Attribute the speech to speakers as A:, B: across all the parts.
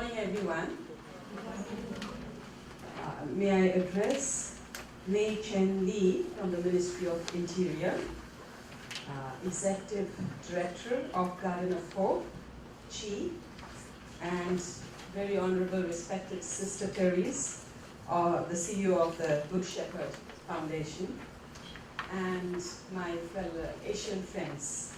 A: morning, everyone. May I address Mei Chen Lee from the Ministry of Interior, Executive Director of Garden of Hope, Chi, and very honorable, respected Sister Therese, the CEO of the Good Shepherd Foundation, and my fellow Asian friends,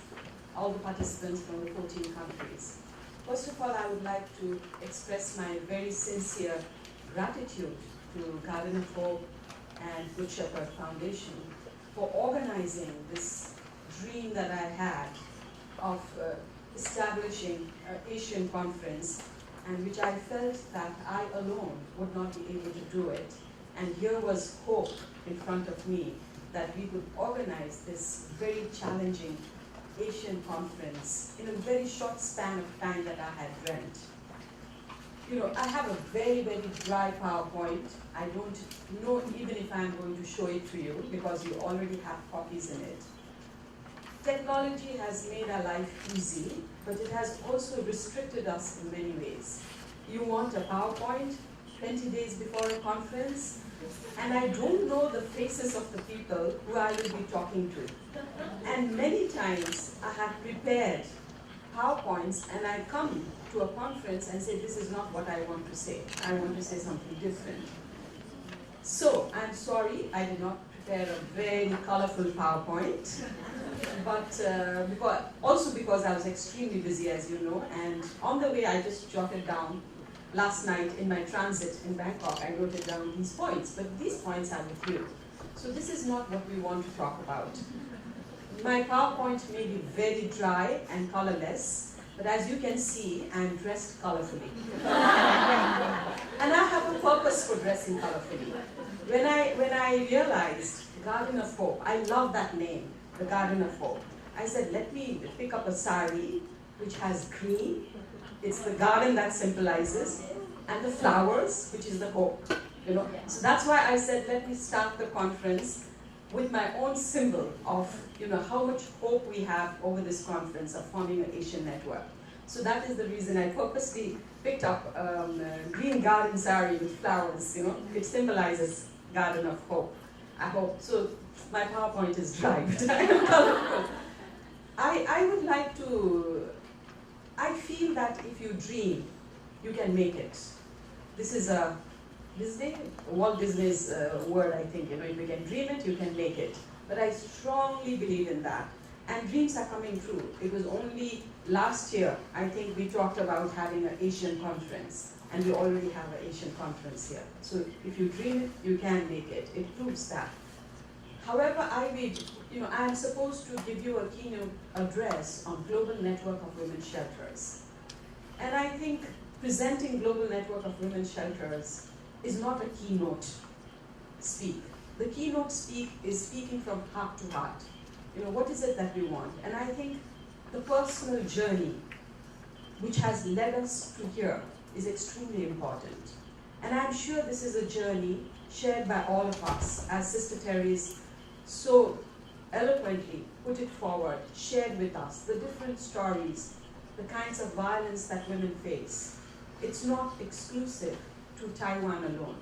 A: all the participants from the 14 countries. First of all, I would like to express my very sincere gratitude to Garden of Hope and Good Shepherd Foundation for organizing this dream that I had of establishing an Asian conference, and which I felt that I alone would not be able to do it. And here was hope in front of me that we could organize this very challenging Asian conference in a very short span of time that I had dreamt. You know, I have a very, very dry PowerPoint. I don't know even if I'm going to show it to you because you already have copies in it. Technology has made our life easy, but it has also restricted us in many ways. You want a PowerPoint 20 days before a conference, and I don't know the faces of the people who I will be talking to. And many times I have prepared PowerPoints and I come to a conference and say, this is not what I want to say. I want to say something different. So I'm sorry I did not prepare a very colorful PowerPoint, but because I was extremely busy, as you know, and on the way I just jotted down last night in my transit in Bangkok, I wrote it down these points, but these points are with you. So this is not what we want to talk about. My PowerPoint may be very dry and colorless, but as you can see, I'm dressed colorfully. And I have a purpose for dressing colorfully. When I realized Garden of Hope, I love that name, the Garden of Hope. I said, let me pick up a sari which has green. It's the garden that symbolizes, and the flowers, which is the hope. You know, so that's why I said, let me start the conference with my own symbol of, you know, how much hope we have over this conference of forming an Asian network. So that is the reason I purposely picked up a green garden sari with flowers. You know, it symbolizes Garden of Hope. I hope so. My PowerPoint is dry, but I am colorful. I would like to. I feel that if you dream, you can make it. This is a Walt Disney's word, I think. You know, if you can dream it, you can make it. But I strongly believe in that. And dreams are coming true. It was only last year, I think, we talked about having an Asian conference. And we already have an Asian conference here. So if you dream it, you can make it. It proves that. However, I'm supposed to give you a keynote address on Global Network of Women's Shelters. And I think presenting Global Network of Women's Shelters is not a keynote speak. The keynote speak is speaking from heart to heart. You know, what is it that we want? And I think the personal journey which has led us to here is extremely important. And I'm sure this is a journey shared by all of us, as Sister Therese so eloquently put it forward, shared with us, the different stories, the kinds of violence that women face. It's not exclusive to Taiwan alone.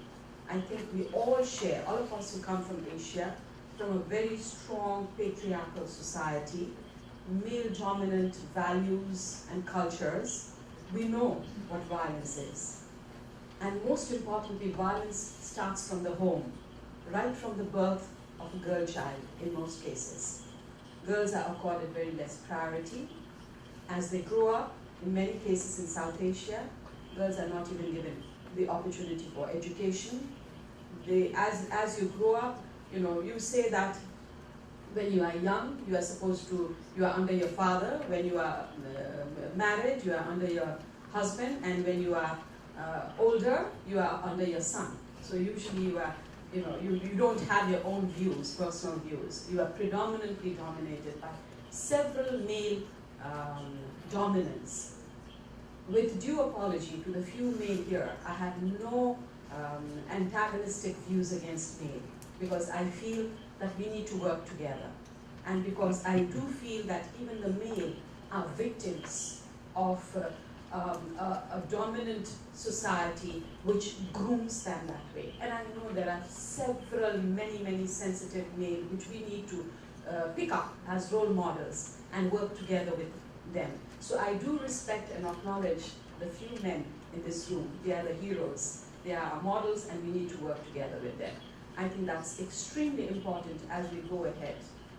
A: I think we all share, all of us who come from Asia, from a very strong patriarchal society, male-dominant values and cultures. We know what violence is. And most importantly, violence starts from the home, right from the birth of a girl child in most cases. Girls are accorded very less priority. As they grow up, in many cases in South Asia, girls are not even given the opportunity for education. As you grow up, you know, you say that when you are young, you are under your father. When you are married, you are under your husband. And when you are older, you are under your son. So usually you are, you know, you don't have your own views, personal views. You are predominantly dominated by several male dominance. With due apology to the few male here, I have no antagonistic views against male, because I feel that we need to work together. And because I do feel that even the male are victims of a dominant society which grooms them that way. And I know there are several, many sensitive males which we need to pick up as role models and work together with them. So I do respect and acknowledge the few men in this room. They are the heroes. They are our models, and we need to work together with them. I think that's extremely important as we go ahead.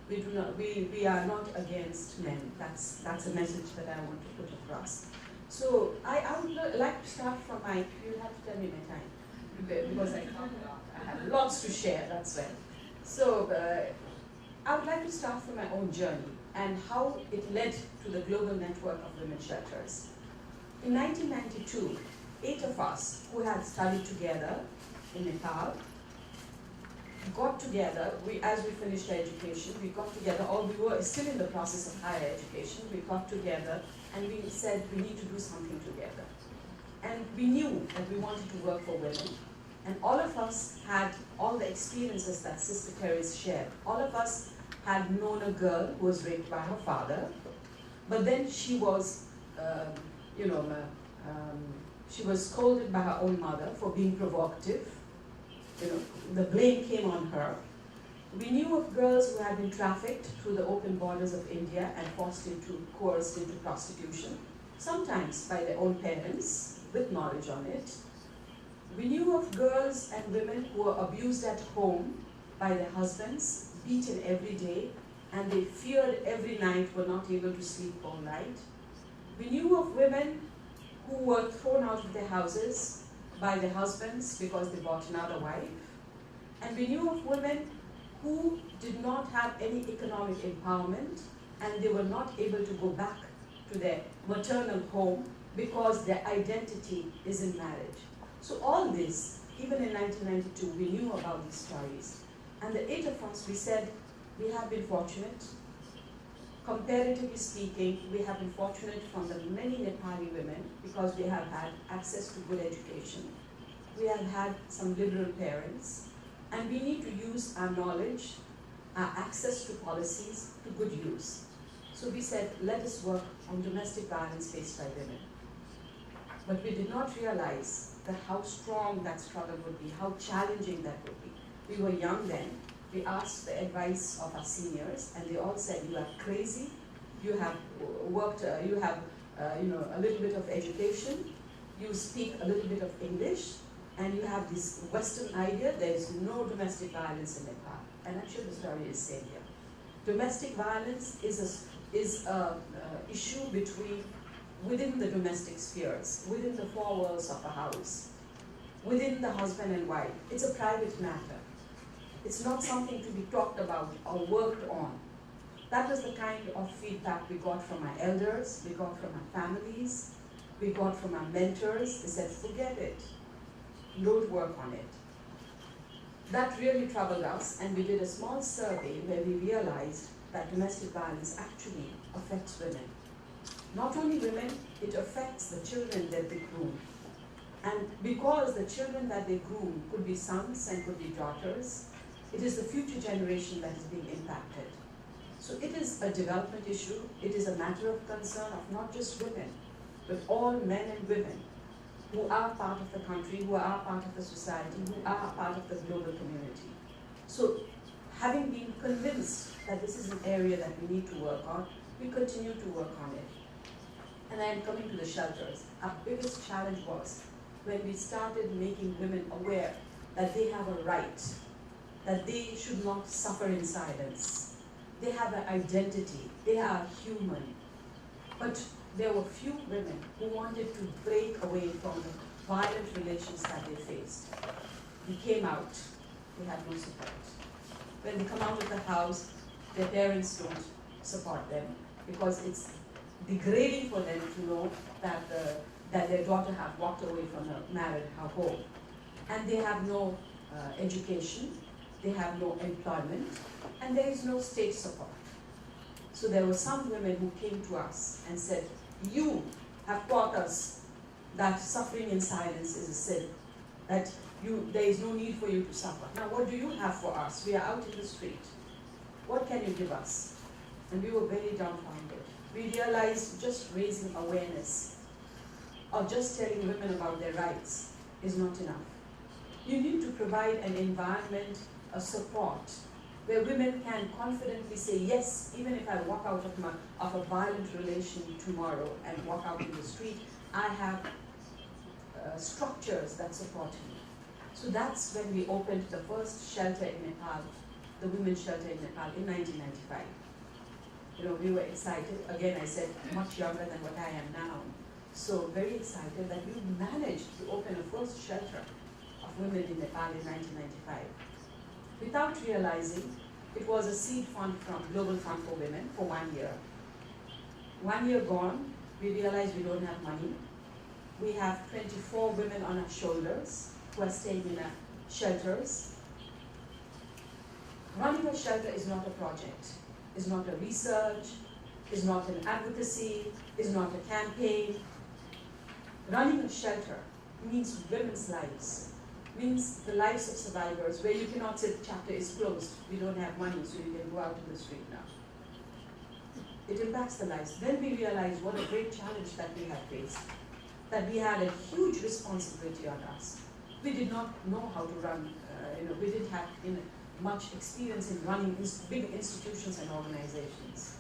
A: We are not against men. That's a message that I want to put across. So I would like to start from my, you have to tell me my time, because I have lots to share, that's why. So I would like to start from my own journey and how it led to the global network of women's shelters. In 1992, 8 of us who had studied together in Nepal got together. As we finished our education, we got together, or we were still in the process of higher education, we got together and we said we need to do something together. And we knew that we wanted to work for women. And all of us had all the experiences that Sister Terry's shared. All of us had known a girl who was raped by her father, but then she was, she was scolded by her own mother for being provocative. The blame came on her. We knew of girls who had been trafficked through the open borders of India and coerced into prostitution, sometimes by their own parents, with knowledge on it. We knew of girls and women who were abused at home by their husbands, beaten every day, and they feared every night, were not able to sleep all night. We knew of women who were thrown out of their houses by their husbands because they bought another wife. And we knew of women who did not have any economic empowerment, and they were not able to go back to their maternal home because their identity is in marriage. So all this, even in 1992, we knew about these stories. And the 8 of us, we said, we have been fortunate. Comparatively speaking, we have been fortunate from the many Nepali women because we have had access to good education. We have had some liberal parents, and we need to use our knowledge, our access to policies to good use. So we said, let us work on domestic violence faced by women. But we did not realize that how strong that struggle would be, how challenging that would be. We were young then. We asked the advice of our seniors, and they all said, you are crazy, you have worked, you have a little bit of education, you speak a little bit of English, and you have this Western idea, there is no domestic violence in Nepal. And actually the story is same here. Domestic violence is a issue within the domestic spheres, within the four walls of a house, within the husband and wife. It's a private matter. It's not something to be talked about or worked on. That was the kind of feedback we got from our elders, we got from our families, we got from our mentors. They said, forget it, don't work on it. That really troubled us, and we did a small survey where we realized that domestic violence actually affects women. Not only women, it affects the children that they groom. And because the children that they groom could be sons and could be daughters, it is the future generation that is being impacted. So it is a development issue. It is a matter of concern of not just women, but all men and women who are part of the country, who are part of the society, who are part of the global community. So having been convinced that this is an area that we need to work on, we continue to work on it. And I am coming to the shelters. Our biggest challenge was when we started making women aware that they have a right, that they should not suffer in silence. They have an identity, they are human. But there were few women who wanted to break away from the violent relations that they faced. They came out, they had no support. When they come out of the house, their parents don't support them because it's degrading for them to know that their daughter had walked away from her home. And they have no education, they have no employment, and there is no state support. So there were some women who came to us and said, you have taught us that suffering in silence is a sin, that there is no need for you to suffer. Now what do you have for us? We are out in the street. What can you give us? And we were very dumbfounded. We realized just raising awareness or just telling women about their rights is not enough. You need to provide an environment, a support, where women can confidently say, yes, even if I walk out of a violent relation tomorrow and walk out in the street, I have structures that support me. So that's when we opened the first shelter in Nepal, the women's shelter in Nepal in 1995. You know, we were excited. Again, I said, much younger than what I am now. So very excited that we managed to open a first shelter of women in Nepal in 1995. Without realizing, it was a seed fund from Global Fund for Women for 1 year. 1 year gone, we realized we don't have money. We have 24 women on our shoulders who are staying in our shelters. Running a shelter is not a project, is not a research, is not an advocacy, is not a campaign. Running a shelter means women's lives, means the lives of survivors, where you cannot say the chapter is closed, we don't have money, so you can go out in the street now. It impacts the lives. Then we realize what a great challenge that we have faced, that we had a huge responsibility on us. We did not know how to run, we didn't have much experience in running big institutions and organizations.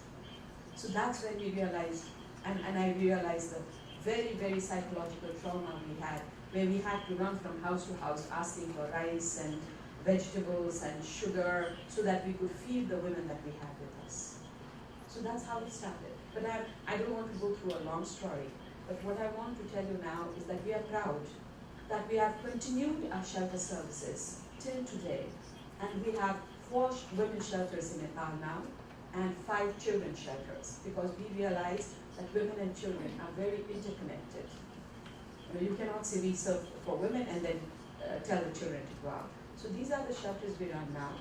A: So that's when we realized, and I realized the very, very psychological trauma we had, where we had to run from house to house asking for rice and vegetables and sugar so that we could feed the women that we had with us. So that's how it started. But I don't want to go through a long story, but what I want to tell you now is that we are proud that we have continued our shelter services till today, and we have 4 women's shelters in Nepal now and 5 children's shelters, because we realized that women and children are very interconnected. You cannot say we serve for women and then tell the children to go out. So these are the shelters we run now.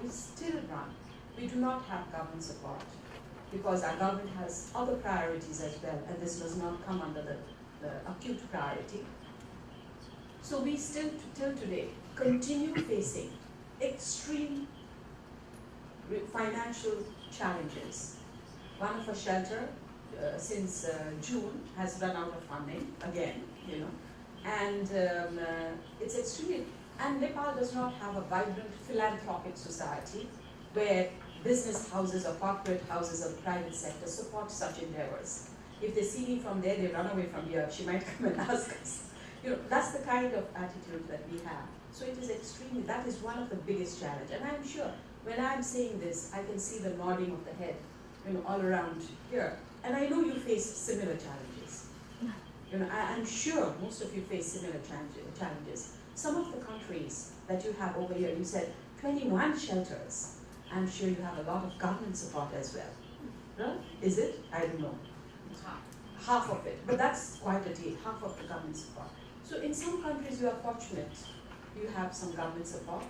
A: We still run. We do not have government support because our government has other priorities as well, and this does not come under the acute priority. So we still, till today, continue facing extreme financial challenges. One of our shelter since June has run out of funding again, and it's extremely, and Nepal does not have a vibrant philanthropic society where business houses or corporate houses or the private sector support such endeavors. If they see me from there, they run away from here. She might come and ask us. That's the kind of attitude that we have. So it is extremely, that is one of the biggest challenges. And I'm sure when I'm saying this, I can see the nodding of the head, all around here. And I know you face similar challenges. I'm sure most of you face similar challenges. Some of the countries that you have over here, you said 21 shelters. I'm sure you have a lot of government support as well. No? Is it? I don't know. Half of it. But that's quite a deal, half of the government support. So in some countries you are fortunate. You have some government support.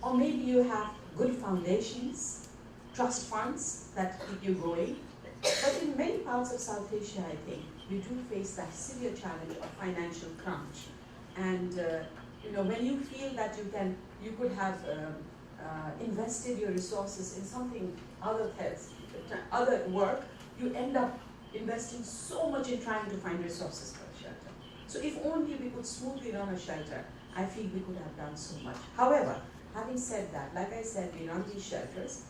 A: Or maybe you have good foundations, trust funds that keep you going. But in many parts of South Asia, I think, we do face that severe challenge of financial crunch. And when you feel that you could have invested your resources in something other work, you end up investing so much in trying to find resources for a shelter. So if only we could smoothly run a shelter, I feel we could have done so much. However, having said that, like I said, we run these shelters,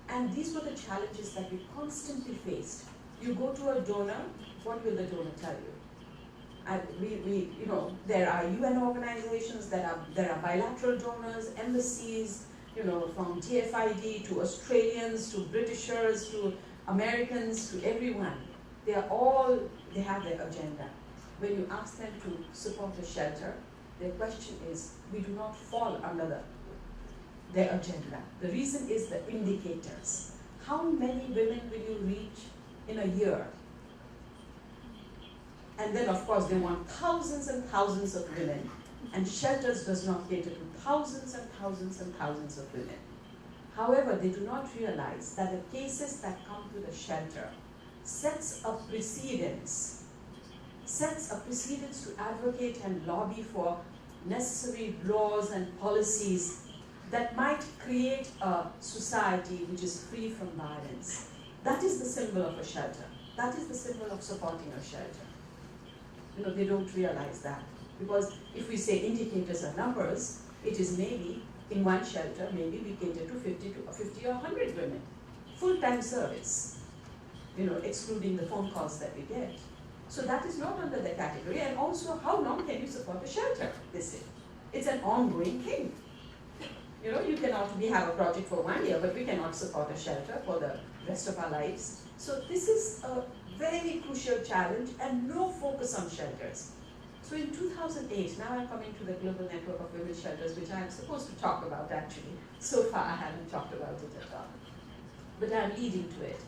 A: and these were the challenges that we constantly faced. You go to a donor, what will the donor tell you? There are UN organizations, there are bilateral donors, embassies, from TFID to Australians, to Britishers, to Americans, to everyone. They have their agenda. When you ask them to support a shelter, their question is, we do not fall under their agenda. The reason is the indicators. How many women will you reach in a year? And then, of course, they want thousands and thousands of women, and shelters does not cater to thousands and thousands and thousands of women. However, they do not realize that the cases that come to the shelter sets a precedence to advocate and lobby for necessary laws and policies that might create a society which is free from violence. That is the symbol of a shelter. That is the symbol of supporting a shelter. They don't realize that. Because if we say indicators are numbers, it is maybe in one shelter, maybe we cater to 50 or 100 women. Full-time service, excluding the phone calls that we get. So that is not under the category. And also, how long can you support a shelter, they say? It's an ongoing thing. You cannot, we have a project for 1 year, but we cannot support a shelter for the rest of our lives. So this is a very crucial challenge and no focus on shelters. So in 2008, now I'm coming to the Global Network of Women's Shelters, which I'm supposed to talk about actually. So far I haven't talked about it at all. But I'm leading to it.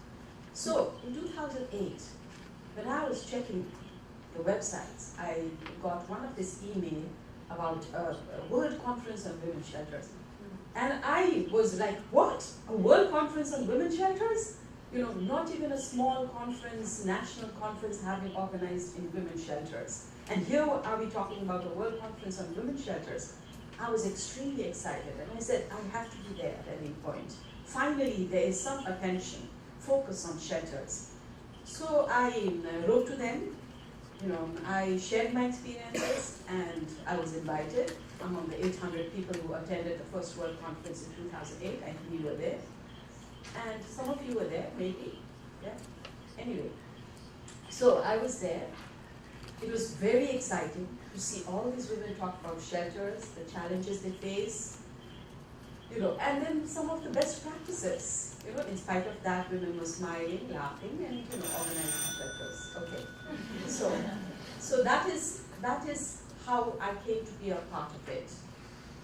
A: So in 2008, when I was checking the websites, I got one of this email about a World Conference on Women's Shelters. And I was like, what? A World Conference on Women's Shelters? Not even a small conference, national conference having organized in women's shelters. And here are we talking about a World Conference on Women's Shelters. I was extremely excited and I said, I have to be there at any point. Finally, there is some attention, focus on shelters. So I wrote to them, I shared my experiences and I was invited among the 800 people who attended the first World Conference in 2008. I think we were there. And some of you were there, maybe. Yeah. Anyway, so I was there. It was very exciting to see all these women talk about shelters, the challenges they face, and then some of the best practices. In spite of that, women were smiling, laughing, and organizing shelters. Okay. So that is how I came to be a part of it.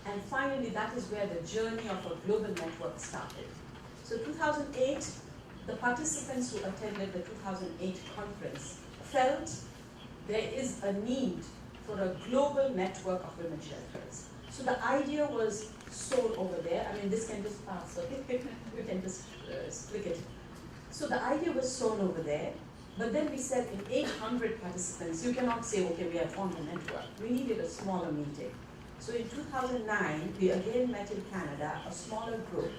A: And finally, that is where the journey of a global network started. So 2008, the participants who attended the 2008 conference felt there is a need for a global network of women's shelters. So the idea was sown over there. I mean, this can just pass, so we can just click it. So the idea was sown over there, but then we said in 800 participants, you cannot say, okay, we have formed a network. We needed a smaller meeting. So in 2009, we again met in Canada, a smaller group.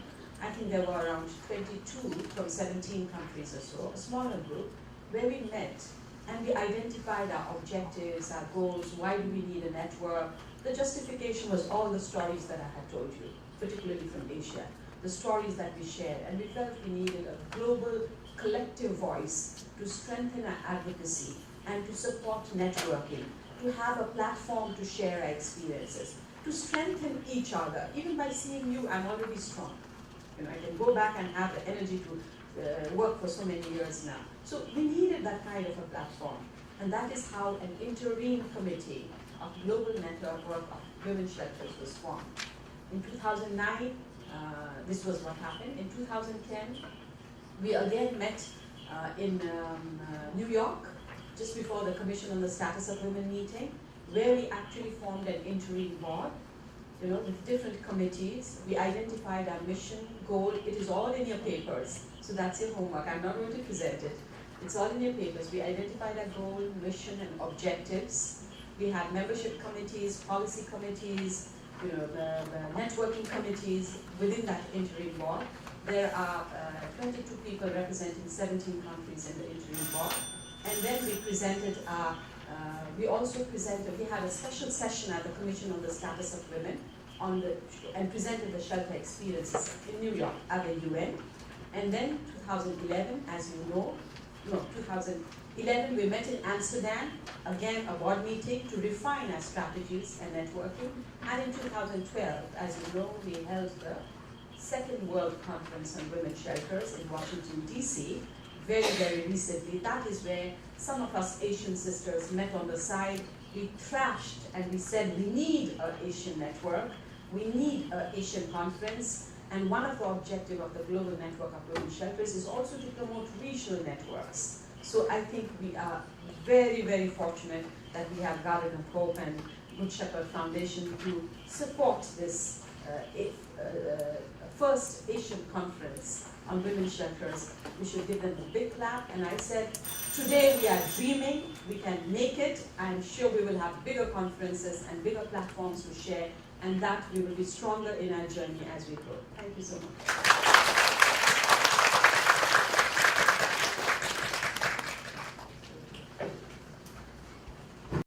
A: I think there were around 22 from 17 countries or so, a smaller group, where we met and we identified our objectives, our goals, why do we need a network. The justification was all the stories that I had told you, particularly from Asia, the stories that we shared, and we felt we needed a global collective voice to strengthen our advocacy and to support networking, to have a platform to share our experiences, to strengthen each other. Even by seeing you, I'm already strong. I can go back and have the energy to work for so many years now. So we needed that kind of a platform. And that is how an interim committee of global network of women's shelters was formed. In 2009, this was what happened. In 2010, we again met in New York, just before the Commission on the Status of Women meeting, where we actually formed an interim board, with different committees. We identified our mission, goal. It is all in your papers. So that's your homework. I'm not going to present it. It's all in your papers. We identified our goal, mission, and objectives. We had membership committees, policy committees, the networking committees within that interim board. There are 22 people representing 17 countries in the interim board. And then we presented our we had a special session at the Commission on the Status of Women and presented the shelter experiences in New York at the UN. And then 2011, as you know, 2011 we met in Amsterdam, again a board meeting to refine our strategies and networking. And in 2012, as you know, we held the second World Conference on Women's Shelters in Washington, D.C., very, very recently. That is where some of us Asian sisters met on the side. We trashed and we said we need an Asian network, we need an Asian conference, and one of the objectives of the Global Network of Women's Shelters is also to promote regional networks. So I think we are very, very fortunate that we have Garden of Hope and Good Shepherd Foundation to support this first Asian conference on women's shelters. We should give them a big clap. And I said, today we are dreaming, we can make it. I'm sure we will have bigger conferences and bigger platforms to share, and that we will be stronger in our journey as we grow. Thank you so much.